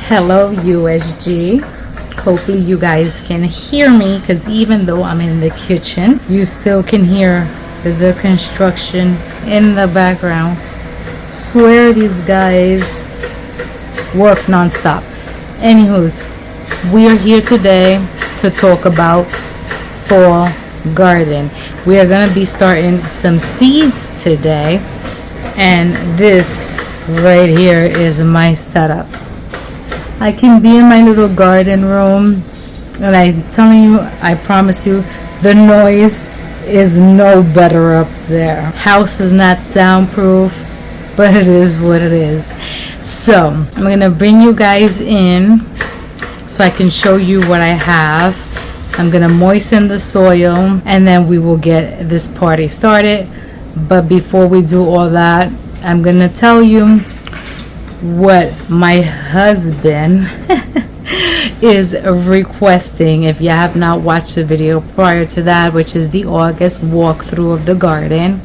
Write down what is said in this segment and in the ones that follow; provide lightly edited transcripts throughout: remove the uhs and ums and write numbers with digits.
Hello USG. Hopefully you guys can hear me, because even though I'm in the kitchen, you still can hear the construction in the background. Swear these guys work non-stop. Anywho's, we are here today to talk about fall garden. We are going to be starting some seeds today, and this right here is my setup. I can be in my little garden room, and I'm telling you, I promise you, the noise is no better up there. House is not soundproof, but it is what it is. So I'm gonna bring you guys in so I can show you what I have. I'm gonna moisten the soil, and then we will get this party started. But before we do all that, I'm gonna tell you what my husband is requesting. If you have not watched the video prior to that, which is the August walkthrough of the garden,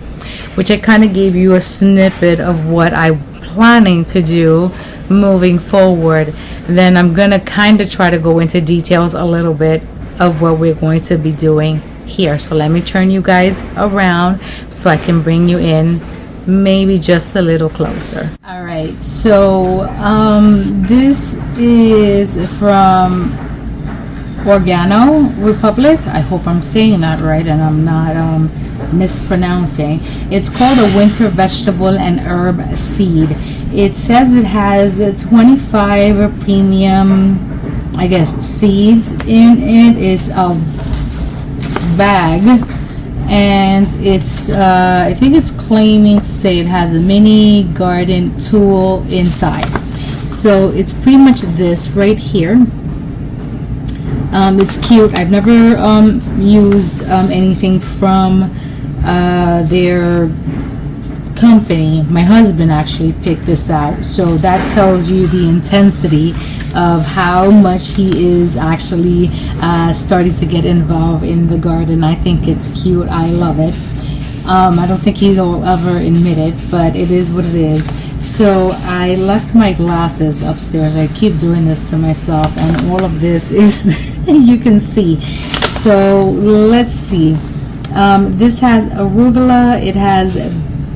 which I kind of gave you a snippet of what I'm planning to do moving forward, then I'm gonna kind of try to go into details a little bit of what we're going to be doing here. So let me turn you guys around so I can bring you in maybe just a little closer. All right, so this is from Organo Republic. I hope I'm saying that right and I'm not mispronouncing. It's called a winter vegetable and herb seed. It says it has 25 premium, I guess, seeds in it. It's a bag, and it's I think it's claiming to say it has a mini garden tool inside. So it's pretty much this right here. It's cute. I've never used anything from their company. My husband actually picked this out, so that tells you the intensity of how much he is actually starting to get involved in the garden. I think it's cute. I love it. I don't think he'll ever admit it, but it is what it is. So I left my glasses upstairs. I keep doing this to myself, and all of this is you can see. So let's see. This has arugula. It has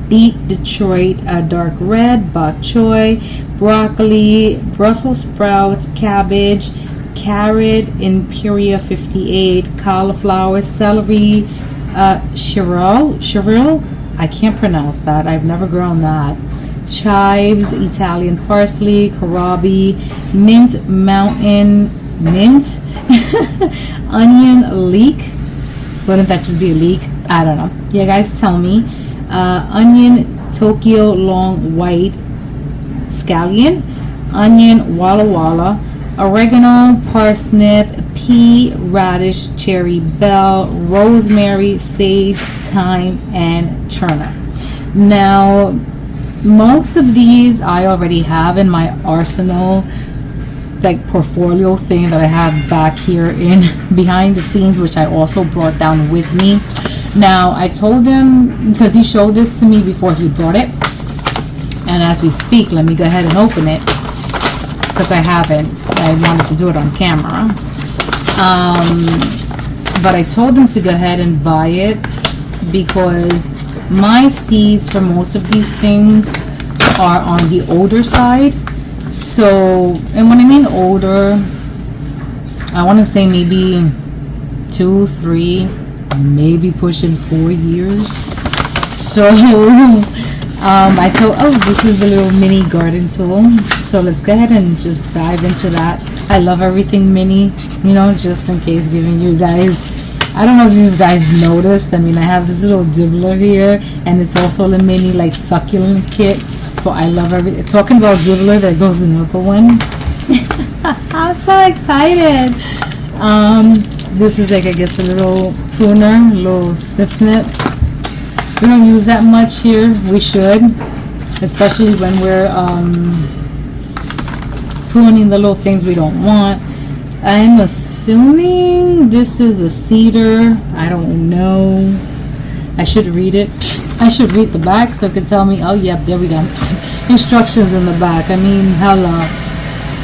beet Detroit dark red, bok choy, broccoli, Brussels sprouts, cabbage, carrot Imperia 58, cauliflower, celery, chiril, I can't pronounce that, I've never grown that, chives, Italian parsley, kohlrabi, mint mountain mint, onion leek. Wouldn't that just be a leek? I don't know. Yeah, guys, tell me. Onion Tokyo long white scallion, onion walla walla, oregano, parsnip, pea, radish, cherry bell, rosemary, sage, thyme, and turnip. Now, most of these I already have in my arsenal, like portfolio thing that I have back here in behind the scenes, which I also brought down with me. Now, I told him, because he showed this to me before he brought it, and as we speak, let me go ahead and open it, because I haven't. I wanted to do it on camera. But I told him to go ahead and buy it, because my seeds for most of these things are on the older side. So, and when I mean older, I want to say maybe 2, 3, maybe pushing 4 years. So I told, oh, this is the little mini garden tool. So let's go ahead and just dive into that. I love everything mini, you know, just in case giving you guys, I don't know if you guys noticed, I mean, I have this little dibbler here, and it's also a mini like succulent kit. So I love everything. Talking about dibbler, there goes another one. I'm so excited. This is like, I guess, a little pruner, a little snip. We don't use that much here. We should, especially when we're pruning the little things we don't want. I'm assuming this is a cedar. I don't know. I should read it. I should read the back so it could tell me. Oh, yep, there we go. Instructions in the back. I mean, hello.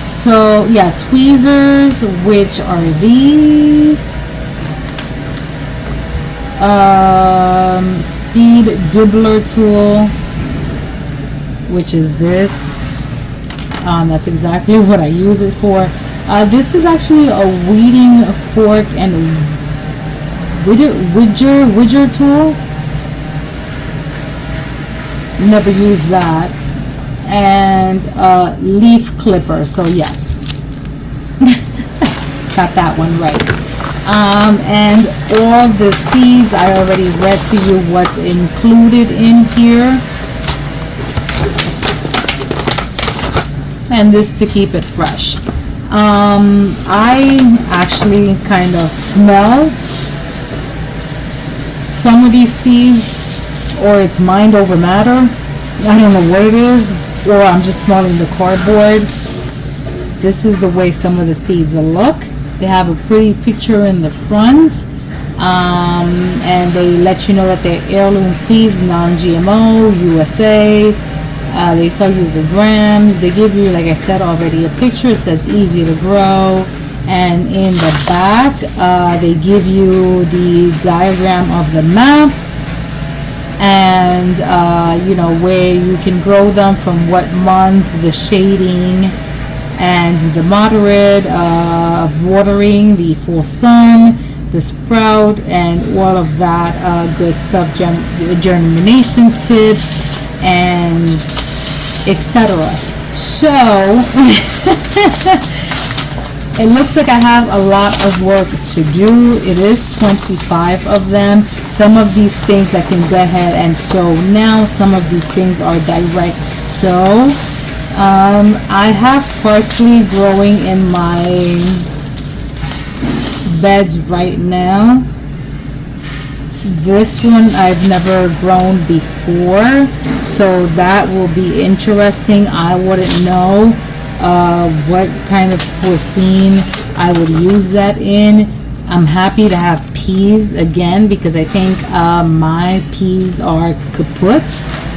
So yeah, tweezers, which are these. Seed dibbler tool, which is this. That's exactly what I use it for. This is actually a weeding fork and widger tool. Never used that. And leaf clipper. So yes, got that one right. And all the seeds, I already read to you what's included in here. And this to keep it fresh. I actually kind of smell some of these seeds, or it's mind over matter. I don't know what it is, or I'm just smelling the cardboard. This is the way some of the seeds look. They have a pretty picture in the front, and they let you know that they're heirloom seeds, non-GMO, USA. They tell you the grams. They give you, like I said already, a picture. It says easy to grow, and in the back they give you the diagram of the map, and you know, where you can grow them, from what month, the shading, and the moderate watering, the full sun, the sprout, and all of that good stuff, germination tips, and etc. So it looks like I have a lot of work to do. It is 25 of them. Some of these things I can go ahead and sow now. Some of these things are direct sow. I have parsley growing in my beds right now. This one I've never grown before, so that will be interesting. I wouldn't know what kind of cuisine I would use that in. I'm happy to have peas again, because I think my peas are kaput.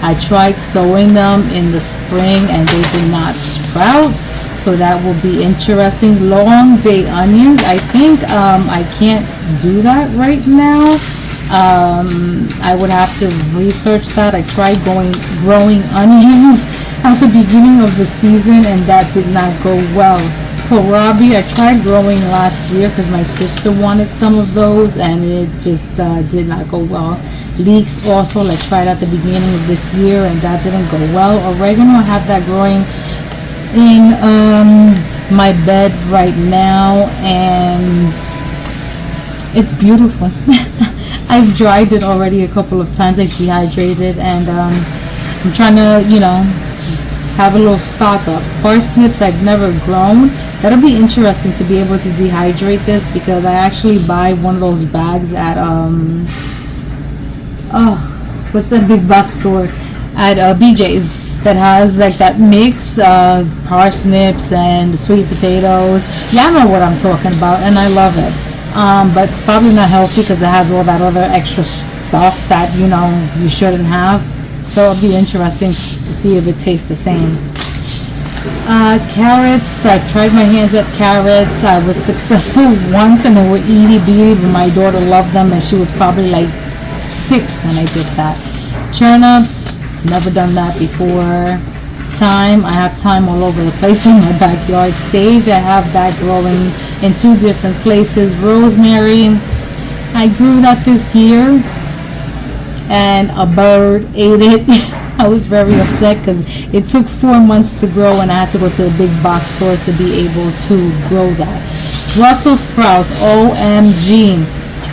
I tried sowing them in the spring and they did not sprout, so that will be interesting. Long day onions, I think I can't do that right now. I would have to research that. I tried growing onions at the beginning of the season, and that did not go well. Kohlrabi, I tried growing last year because my sister wanted some of those, and it just did not go well. Leeks also, I tried at the beginning of this year, and that didn't go well. Oregano, I have that growing in my bed right now, and it's beautiful. I've dried it already a couple of times. I dehydrated, and I'm trying to, you know, have a little stock up. Parsnips I've never grown. That'll be interesting to be able to dehydrate this, because I actually buy one of those bags at what's that big box store at BJ's that has like that mix, parsnips and sweet potatoes. Y'all know what I'm talking about, and I love it. But it's probably not healthy because it has all that other extra stuff that, you know, you shouldn't have. So it'll be interesting to see if it tastes the same. Carrots, I've tried my hands at carrots. I was successful once, and they were itty bitty, but my daughter loved them, and she was probably like 6 when I did that. Turnips, never done that before. Thyme, I have thyme all over the place in my backyard. Sage, I have that growing in 2 different places. Rosemary, I grew that this year, and a bird ate it. I was very upset because it took 4 months to grow, and I had to go to a big box store to be able to grow that. Brussels sprouts, OMG.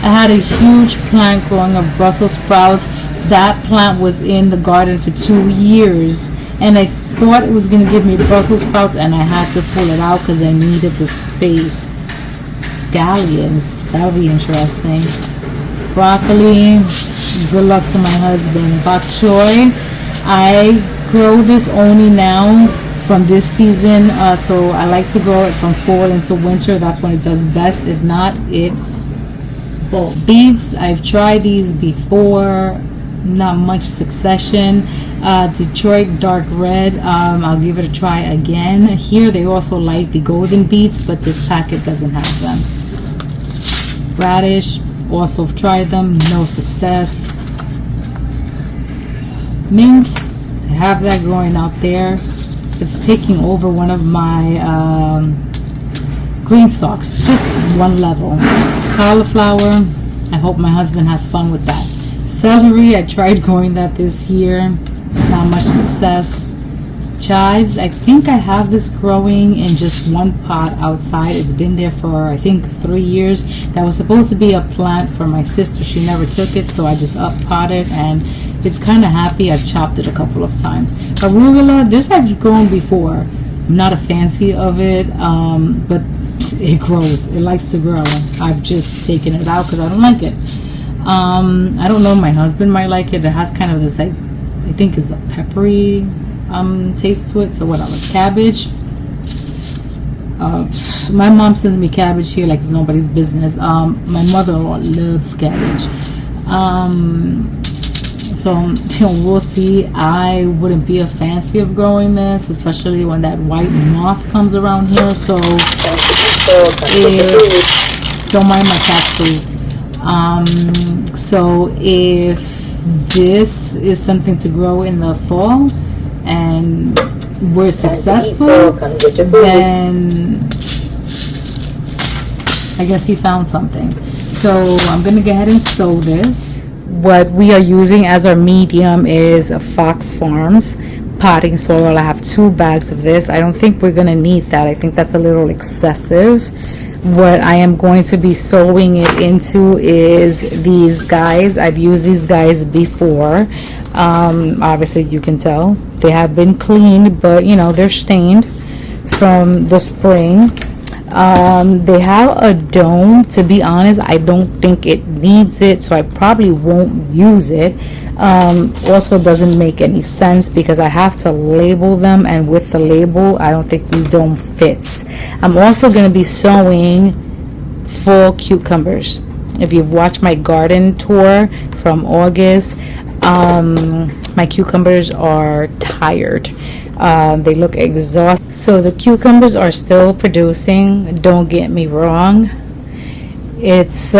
I had a huge plant growing of Brussels sprouts. That plant was in the garden for 2 years, and I thought it was going to give me Brussels sprouts, and I had to pull it out because I needed the space. Scallions, that'll be interesting. Broccoli, good luck to my husband. Bok choy, I grow this only now from this season, so I like to grow it from fall into winter. That's when it does best. If not, it won't. Beets, I've tried these before. not much succession. Detroit dark red, I'll give it a try again. Here they also like the golden beets, but this packet doesn't have them. Radish, also tried them, no success. Mint, I have that growing out there. It's taking over one of my green stalks, just one level. Cauliflower, I hope my husband has fun with that. Celery, I tried growing that this year, not much success. Chives, I think I have this growing in just one pot outside. It's been there for I think 3 years. That was supposed to be a plant for my sister. She never took it, so I just up potted, and it's kind of happy. I've chopped it a couple of times. Arugula, this I've grown before. I'm not a fancy of it, but it grows. It likes to grow. I've just taken it out because I don't like it. I don't know, my husband might like it. It has kind of this, I think is a peppery taste to it. So whatever. Cabbage, my mom sends me cabbage here like it's nobody's business. My mother-in-law loves cabbage. So we'll see. I wouldn't be a fancy of growing this, especially when that white moth comes around here. So don't mind my cat food. So if this is something to grow in the fall and we're successful, then I guess he found something. So I'm gonna go ahead and sow this. What we are using as our medium is a Fox Farms potting soil. I have 2 bags of this. I don't think we're gonna need that. I think that's a little excessive. What I am going to be sewing it into is these guys. I've used these guys before. Obviously you can tell they have been cleaned, but you know, they're stained from the spring. They have a dome. To be honest, I don't think it needs it, so I probably won't use it. Also doesn't make any sense because I have to label them, and with the label I don't think the dome fits. I'm also going to be sowing full cucumbers. If you've watched my garden tour from August, my cucumbers are tired. They look exhausted. So the cucumbers are still producing, don't get me wrong. It's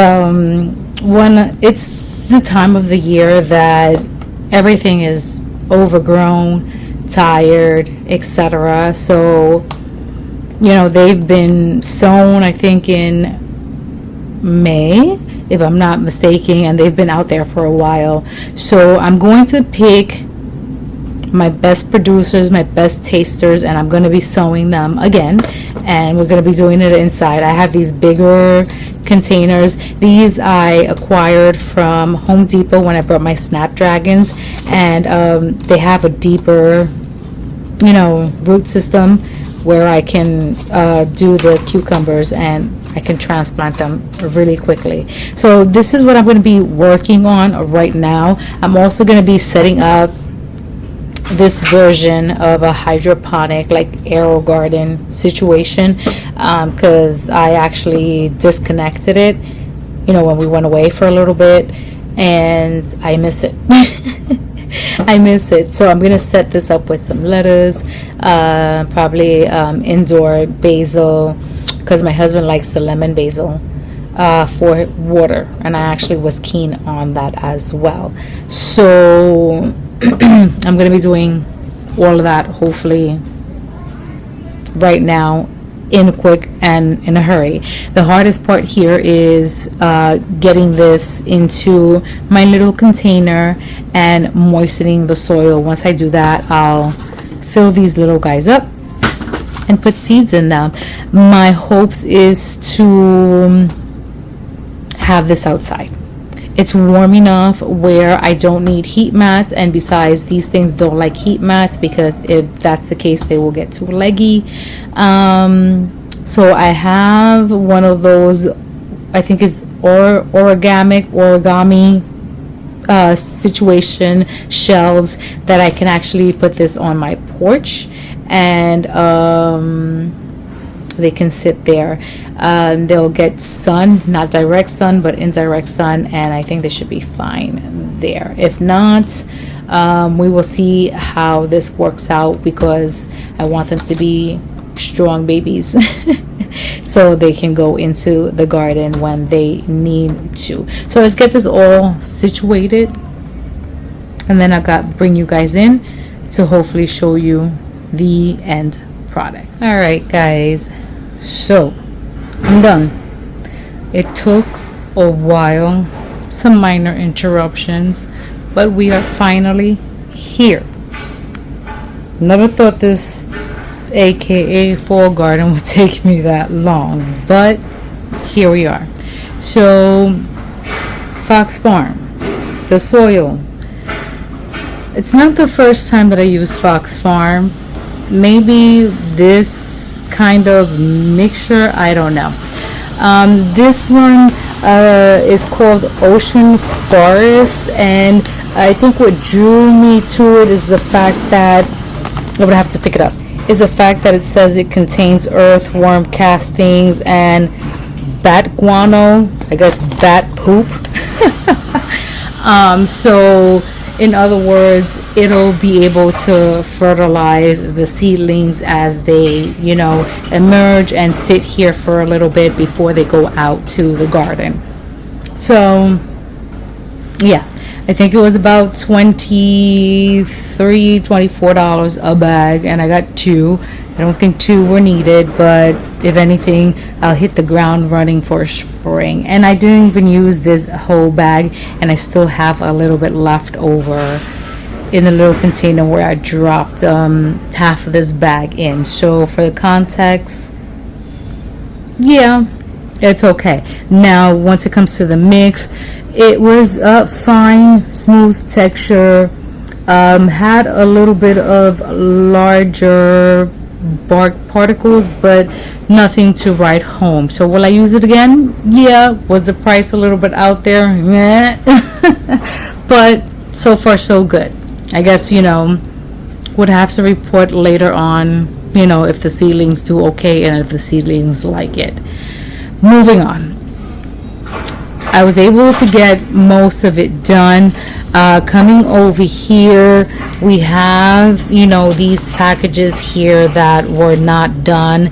it's the time of the year that everything is overgrown, tired, etc. So you know, they've been sown I think in May, if I'm not mistaken, and they've been out there for a while. So I'm going to pick my best producers, my best tasters, and I'm going to be sewing them again, and we're going to be doing it inside. I have these bigger containers. These I acquired from Home Depot when I brought my Snapdragons, and they have a deeper, you know, root system where I can do the cucumbers and I can transplant them really quickly. So this is what I'm going to be working on right now. I'm also going to be setting up this version of a hydroponic, like aero garden situation, because I actually disconnected it, you know, when we went away for a little bit, and I miss it. I miss it. So I'm gonna set this up with some lettuce, probably indoor basil, because my husband likes the lemon basil for water, and I actually was keen on that as well. So I'm going to be doing all of that hopefully right now, in quick and in a hurry. The hardest part here is getting this into my little container and moistening the soil. Once I do that, I'll fill these little guys up and put seeds in them. My hopes is to have this outside. It's warm enough where I don't need heat mats, and besides, these things don't like heat mats because if that's the case, they will get too leggy. So I have one of those, I think it's origami situation shelves that I can actually put this on my porch, and they can sit there. They'll get sun, not direct sun, but indirect sun, and I think they should be fine. there. If not, we will see how this works out, because I want them to be strong babies so they can go into the garden when they need to. So let's get this all situated, and then I bring you guys in to hopefully show you the end product. All right, guys, so I'm done. It took a while, some minor interruptions, but we are finally here. Never thought this aka fall garden would take me that long, but here we are. So Fox Farm, the soil, it's not the first time that I use Fox Farm. Maybe this kind of mixture, I don't know. This one is called Ocean Forest, and I think what drew me to it is the fact that I'm gonna have to pick it up. Is the fact that it says it contains earthworm castings and bat guano, I guess bat poop. So in other words, it'll be able to fertilize the seedlings as they, emerge and sit here for a little bit before they go out to the garden. So yeah, I think it was about $24 a bag, and I got 2. I don't think 2 were needed, but if anything, I'll hit the ground running for spring. And I didn't even use this whole bag, and I still have a little bit left over in the little container where I dropped half of this bag in. So for the context, yeah, it's okay. Now once it comes to the mix, it was fine, smooth texture, had a little bit of larger bark particles, but nothing to write home. So will I use it again? Yeah. Was the price a little bit out there? Meh. But so far so good. I guess, would have to report later on, if the seedlings do okay and if the seedlings like it. Moving on. I was able to get most of it done. Coming over here, we have, these packages here that were not done.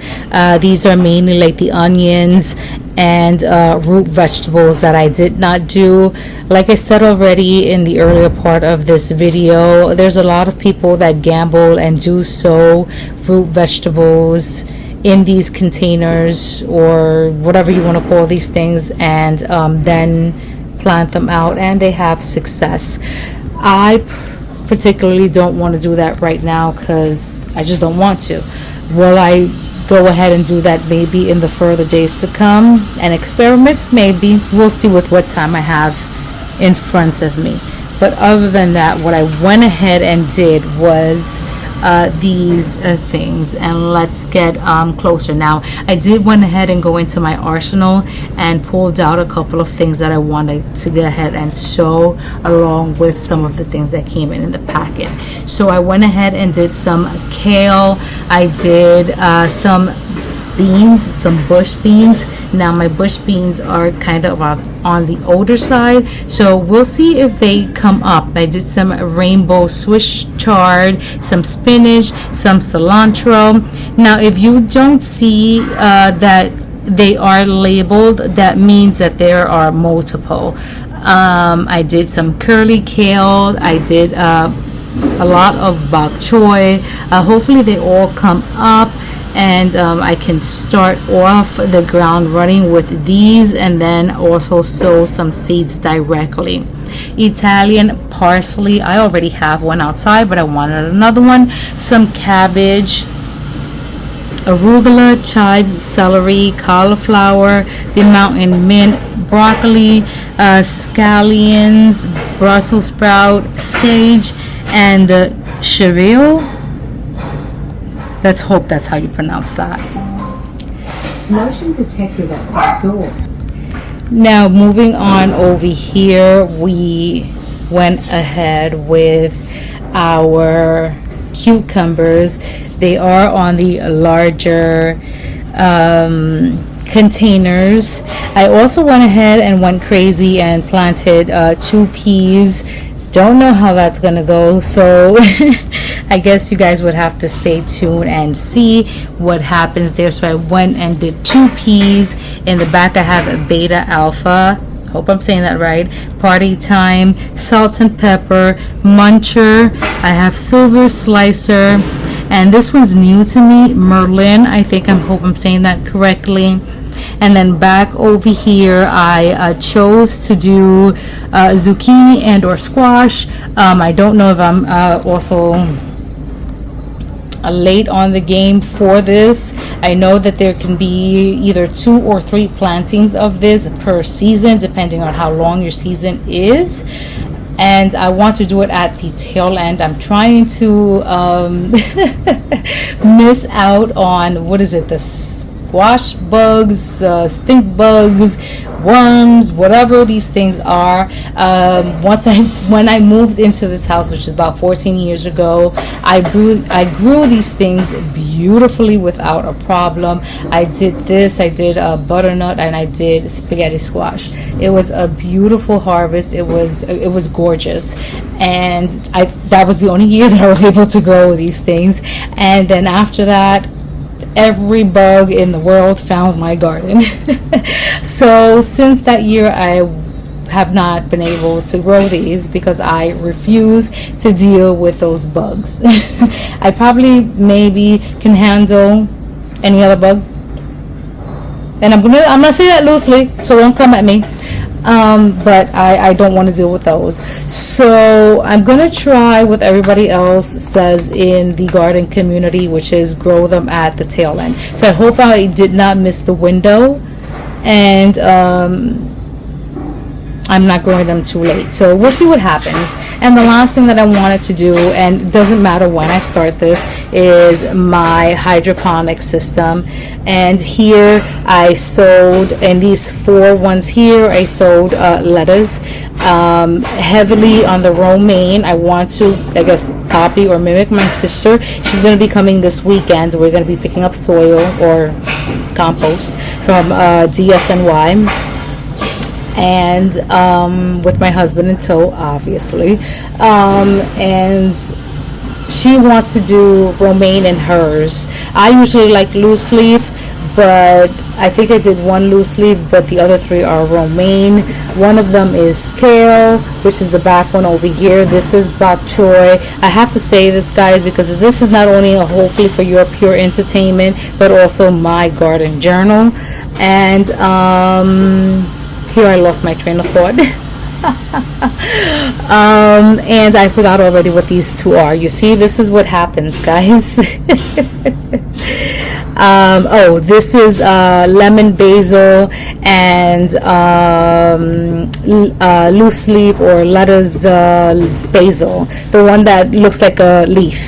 These are mainly like the onions and root vegetables that I did not do. Like I said already in the earlier part of this video, there's a lot of people that gamble and do sow root vegetables in these containers or whatever you want to call these things, and then plant them out, and they have success. I particularly don't want to do that right now because I just don't want to. Will I go ahead and do that maybe in the further days to come and experiment? Maybe. We'll see with what time I have in front of me. But other than that, what I went ahead and did was these things, and let's get closer. Now I did went ahead and go into my arsenal and pulled out a couple of things that I wanted to go ahead and sow along with some of the things that came in the packet. So I went ahead and did some kale. I did some beans, some bush beans. Now my bush beans are kind of on the older side, so we'll see if they come up. I did some rainbow Swiss chard, some spinach, some cilantro. Now if you don't see that they are labeled, that means that there are multiple. I did some curly kale. I did a lot of bok choy. Hopefully they all come up, and I can start off the ground running with these, and then also sow some seeds directly. Italian parsley, I already have one outside, but I wanted another one. Some cabbage, arugula, chives, celery, cauliflower, the mountain mint, broccoli, scallions, Brussels sprout, sage, and chervil. Let's hope that's how you pronounce that. Motion detected at front door. Now moving on over here, we went ahead with our cucumbers. They are on the larger containers. I also went ahead and went crazy and planted 2 peas. Don't know how that's gonna go, so I guess you guys would have to stay tuned and see what happens there. So I went and did 2 peas. In the back I have a beta alpha, hope I'm saying that right, party time, salt and pepper, muncher. I have silver slicer, and this one's new to me, Merlin. I hope I'm saying that correctly. And then back over here I chose to do zucchini and or squash. I don't know if I'm also late on the game for this. I know that there can be either 2 or 3 plantings of this per season, depending on how long your season is, and I want to do it at the tail end. I'm trying to miss out on, what is it, the squash bugs, stink bugs, worms, whatever these things are. When I moved into this house, which is about 14 years ago, I grew these things beautifully without a problem. I did this, I did a butternut, and I did spaghetti squash. It was a beautiful harvest. It was gorgeous, and that was the only year that I was able to grow these things. And then after that, every bug in the world found my garden. So since that year, I have not been able to grow these because I refuse to deal with those bugs. I probably maybe can handle any other bug, and I'm gonna say that loosely, so don't come at me. But I don't want to deal with those. So I'm gonna try what everybody else says in the garden community, which is grow them at the tail end. So I hope I did not miss the window, and I'm not growing them too late. So we'll see what happens. And the last thing that I wanted to do, and it doesn't matter when I start this, is my hydroponic system. And here I sowed, in these 4 ones here, I sowed lettuce, heavily on the romaine. I want to, I guess, copy or mimic my sister. She's going to be coming this weekend. We're going to be picking up soil or compost from DSNY. And with my husband in tow, obviously, and she wants to do romaine in hers. I usually like loose leaf, but I think I did 1 loose leaf, but the other 3 are romaine. One of them is kale, which is the back one over here. This is bok choy. I have to say this, guys, because this is not only hopefully for your pure entertainment, but also my garden journal. And here I lost my train of thought. And I forgot already what these 2 are. You see, this is what happens, guys. Oh, this is lemon basil and loose leaf or lettuce basil, the one that looks like a leaf.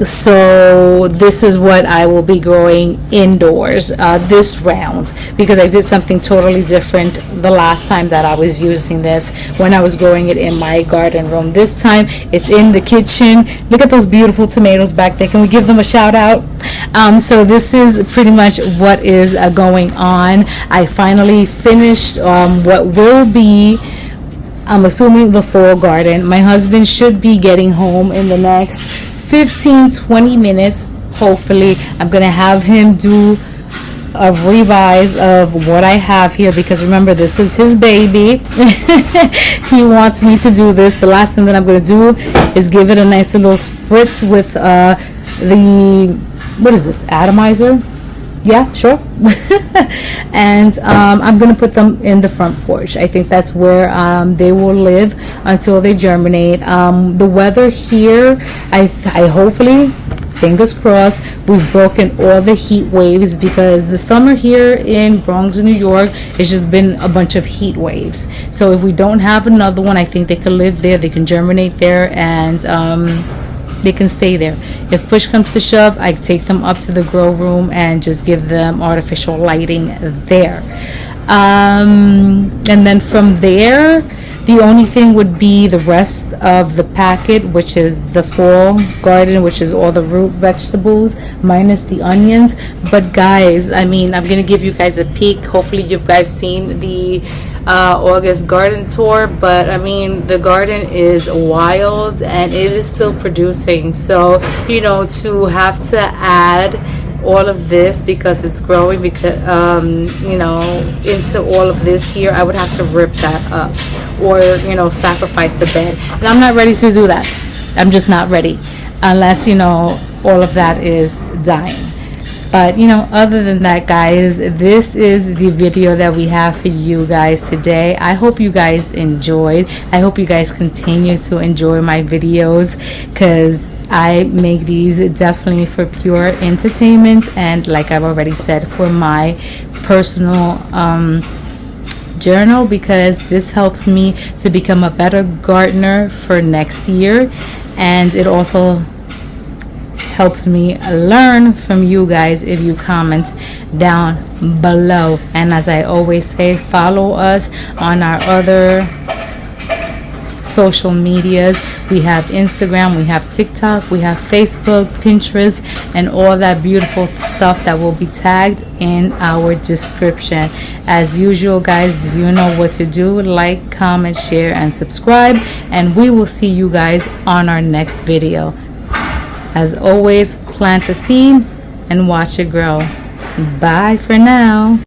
So this is what I will be growing indoors this round, because I did something totally different the last time that I was using this, when I was growing it in my garden room. This time it's in the kitchen. Look at those beautiful tomatoes back there. Can we give them a shout out? So this is pretty much what is going on. I finally finished what will be, I'm assuming, the fall garden. My husband should be getting home in the next 15-20 minutes. Hopefully, I'm gonna have him do a revise of what I have here, because remember, this is his baby. He wants me to do this. The last thing that I'm gonna do is give it a nice little spritz with the, what is this, atomizer? Yeah, sure. And I'm gonna put them in the front porch. I think that's where they will live until they germinate. The weather here, I hopefully, fingers crossed, we've broken all the heat waves, because the summer here in Bronx, New York, it's just been a bunch of heat waves. So if we don't have another one, I think they can live there, they can germinate there, and they can stay there. If push comes to shove, I take them up to the grow room and just give them artificial lighting there. And then from there, The only thing would be the rest of the packet, which is the fall garden, which is all the root vegetables minus the onions. But guys, I mean, I'm gonna give you guys a peek. Hopefully you guys seen the August garden tour, but I mean, the garden is wild and it is still producing. So, you know, to have to add all of this because it's growing, because you know, into all of this here, I would have to rip that up or, you know, sacrifice the bed, and I'm not ready to do that. I'm just not ready unless, you know, all of that is dying. But, you know, other than that, guys, this is the video that we have for you guys today. I hope you guys enjoyed. I hope you guys continue to enjoy my videos, because I make these definitely for pure entertainment, and like I've already said, for my personal journal, because this helps me to become a better gardener for next year, and it also helps me learn from you guys if you comment down below. And as I always say, follow us on our other social medias. We have Instagram, we have TikTok, we have Facebook, Pinterest, and all that beautiful stuff that will be tagged in our description. As usual, guys, you know what to do. Like, comment, share, and subscribe, and we will see you guys on our next video. As always, plant a seed and watch it grow. Bye for now.